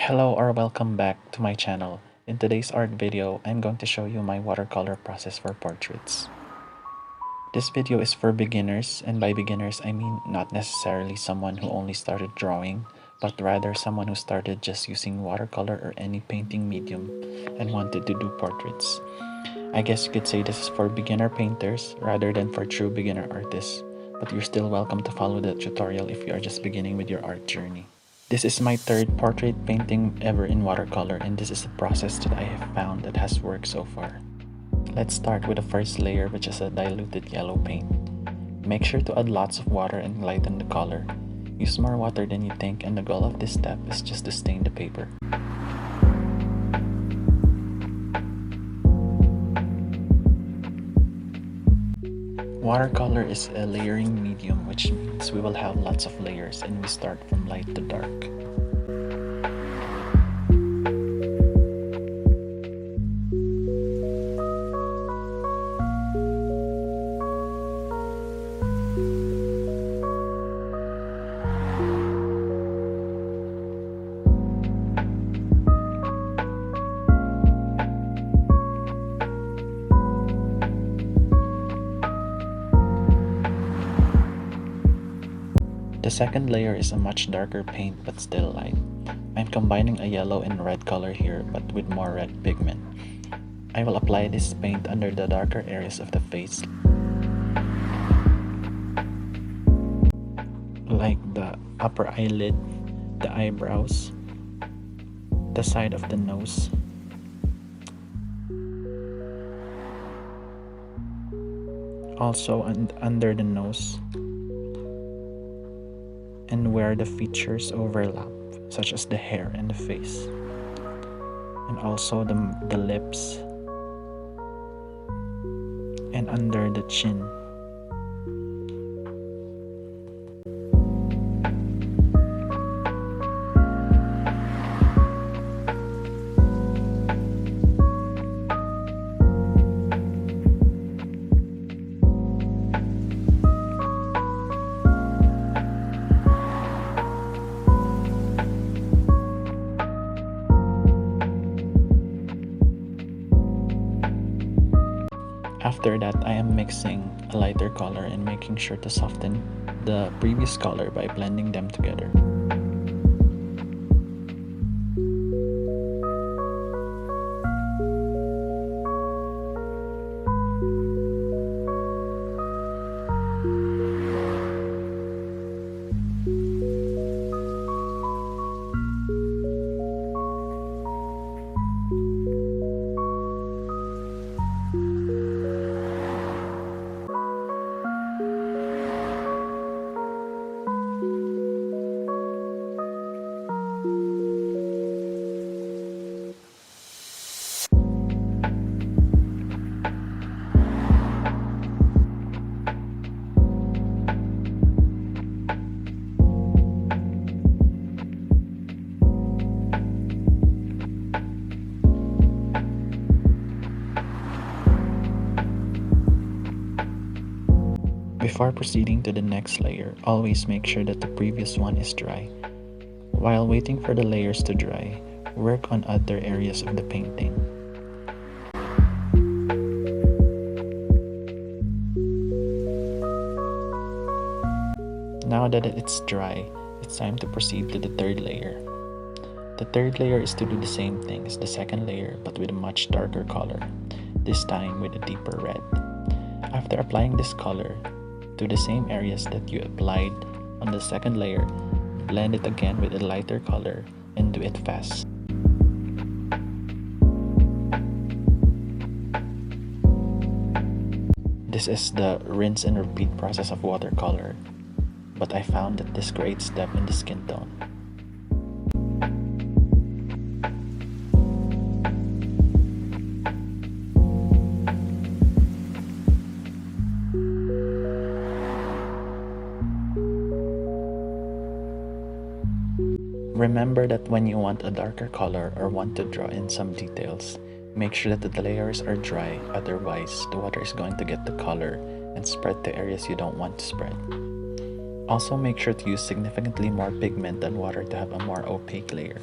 Hello or welcome back to my channel. In today's art video, I'm going to show you my watercolor process for portraits. This video is for beginners, and by beginners I mean not necessarily someone who only started drawing, but rather someone who started just using watercolor or any painting medium and wanted to do portraits. I guess you could say this is for beginner painters rather than for true beginner artists, but you're still welcome to follow the tutorial if you are just beginning with your art journey. This is my third portrait painting ever in watercolor, and this is the process that I have found that has worked so far. Let's start with the first layer, which is a diluted yellow paint. Make sure to add lots of water and lighten the color. Use more water than you think, and the goal of this step is just to stain the paper. Watercolor is a layering medium, which means we will have lots of layers and we start from light to dark. The second layer is a much darker paint but still light. I'm combining a yellow and red color here, but with more red pigment. I will apply this paint under the darker areas of the face, like the upper eyelid, the eyebrows, the side of the nose, also under the nose, and where the features overlap, such as the hair and the face, and also the lips, and under the chin. After that, I am mixing a lighter color and making sure to soften the previous color by blending them together. Before proceeding to the next layer, always make sure that the previous one is dry. While waiting for the layers to dry, work on other areas of the painting. Now that it's dry, it's time to proceed to the third layer. The third layer is to do the same thing as the second layer, but with a much darker color, this time with a deeper red. After applying this color to the same areas that you applied on the second layer, blend it again with a lighter color and do it fast. This is the rinse and repeat process of watercolor, but I found that this creates depth in the skin tone. Remember that when you want a darker color or want to draw in some details, make sure that the layers are dry, otherwise the water is going to get the color and spread to areas you don't want to spread. Also make sure to use significantly more pigment than water to have a more opaque layer.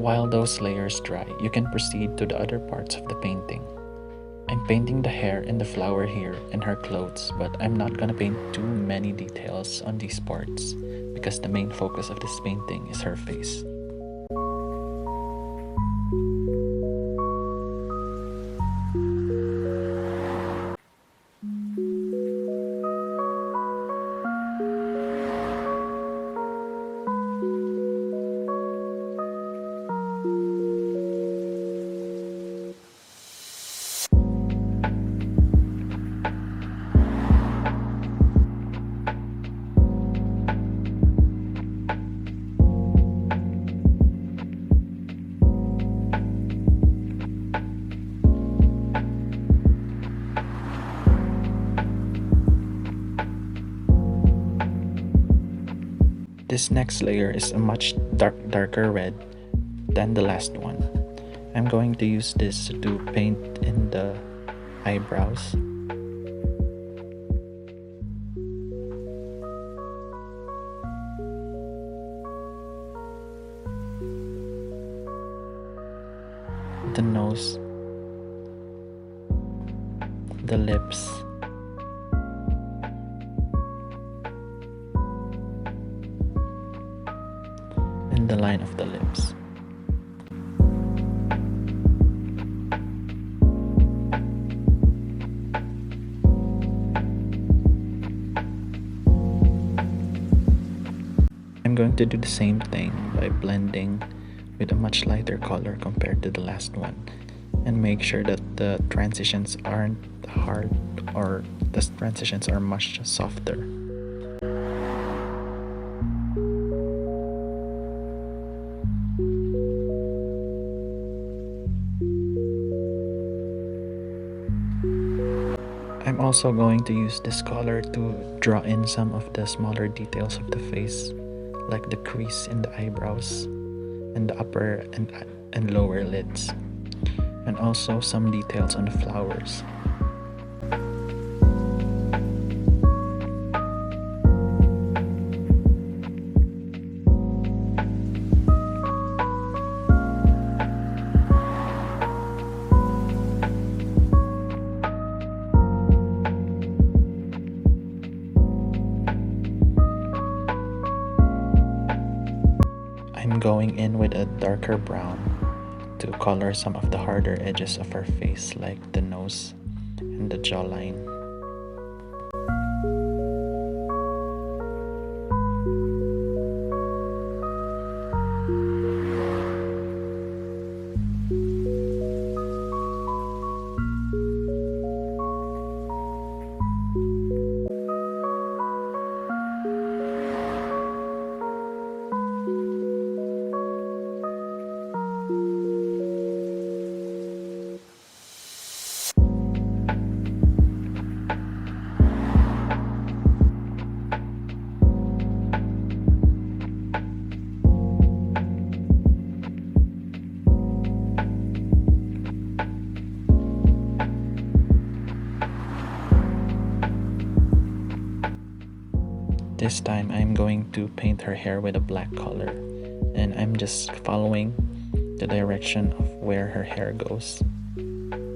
While those layers dry, you can proceed to the other parts of the painting. I'm painting the hair and the flower here and her clothes, but I'm not gonna paint too many details on these parts because the main focus of this painting is her face. This next layer is a much darker red than the last one. I'm going to use this to paint in the eyebrows. The nose, the lips, and the line of the lips. I'm going to do the same thing by blending with a much lighter color compared to the last one, and make sure that the transitions aren't hard or the transitions are much softer. I'm also going to use this color to draw in some of the smaller details of the face, like the crease in the eyebrows and the upper and lower lids, and also some details on the flowers. I'm going in with a darker brown to color some of the harder edges of her face, like the nose and the jawline. This time I'm going to paint her hair with a black color, and I'm just following the direction of where her hair goes.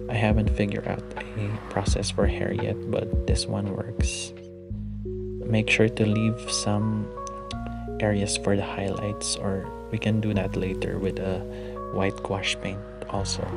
I haven't figured out a process for hair yet, but this one works. Make sure to leave some areas for the highlights, or we can do that later with a white gouache paint also.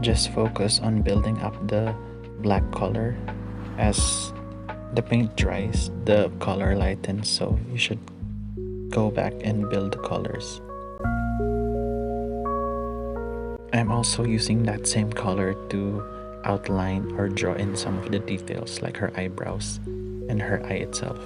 Just focus on building up the black color. As the paint dries, the color lightens, so you should go back and build the colors. I'm also using that same color to outline or draw in some of the details like her eyebrows and her eye itself.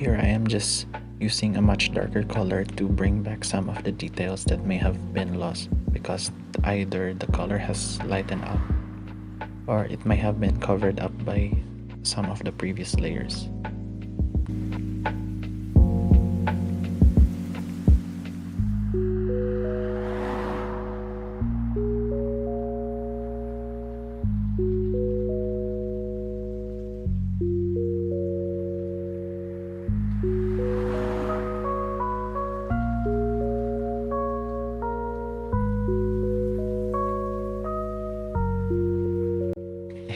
Here I am just using a much darker color to bring back some of the details that may have been lost because either the color has lightened up or it may have been covered up by some of the previous layers.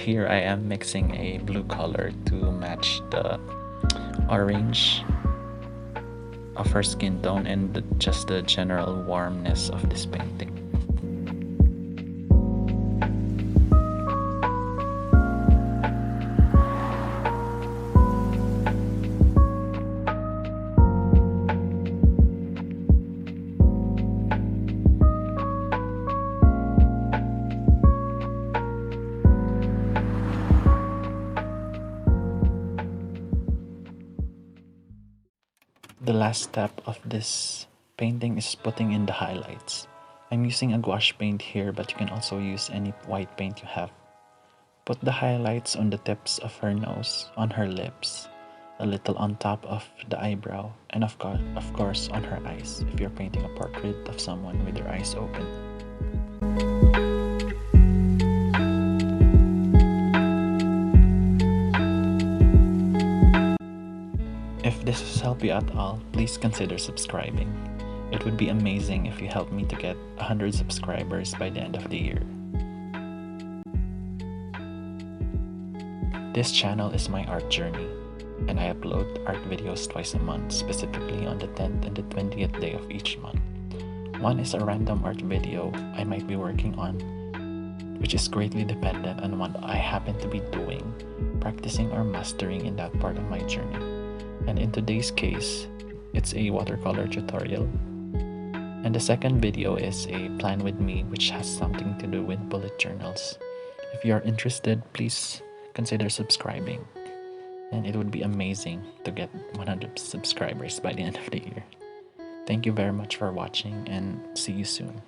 Here I am mixing a blue color to match the orange of her skin tone and just the general warmness of this painting. The last step of this painting is putting in the highlights. I'm using a gouache paint here, but you can also use any white paint you have. Put the highlights on the tips of her nose, on her lips, a little on top of the eyebrow, and of course on her eyes if you're painting a portrait of someone with their eyes open. If this has helped you at all, please consider subscribing. It would be amazing if you help me to get 100 subscribers by the end of the year. This channel is my art journey, and I upload art videos twice a month, specifically on the 10th and the 20th day of each month. One is a random art video I might be working on, which is greatly dependent on what I happen to be doing, practicing or mastering in that part of my journey. And in today's case, it's a watercolor tutorial. And the second video is a plan with me, which has something to do with bullet journals. If you are interested, please consider subscribing. And it would be amazing to get 100 subscribers by the end of the year. Thank you very much for watching, and see you soon.